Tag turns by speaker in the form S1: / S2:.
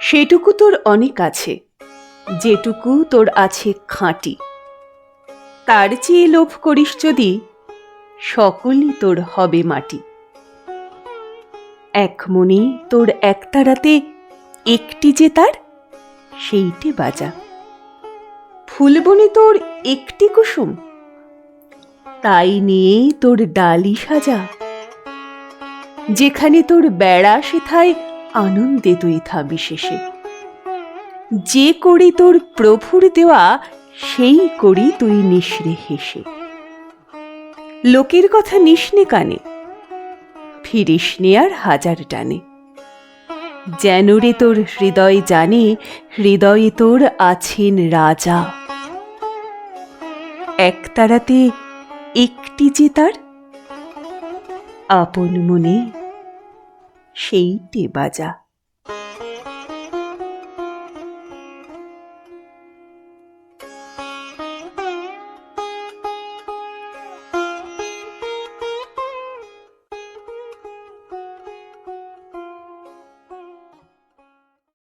S1: সেটুকু তোর অনেক আছে, যেটুকু তোর আছে খাঁটি। তার চেয়ে লোভ করিস যদি, সকলই তোর হবে মাটি। এক মনে তোর একতারাতে একটি যে তার, সেইটে বাজা। ফুলবনে তোর একটি কুসুম, তাই নিয়ে তোর ডালি সাজা। যেখানে তোর বেড়া সেথায় আনন্দে তুই থাকবি শেষে। যে করি তোর প্রভুর দেওয়া, সেই করি তুই নিঃস্রে হেসে। লোকের কথা নিসনে কানে, ফিরিসনে আর হাজার টানে। যেন রে তোর হৃদয় জানে, হৃদয়ে তোর আছেন রাজা। একতারাতে একটি যে তার, আপন মনে সেইটে বাজা।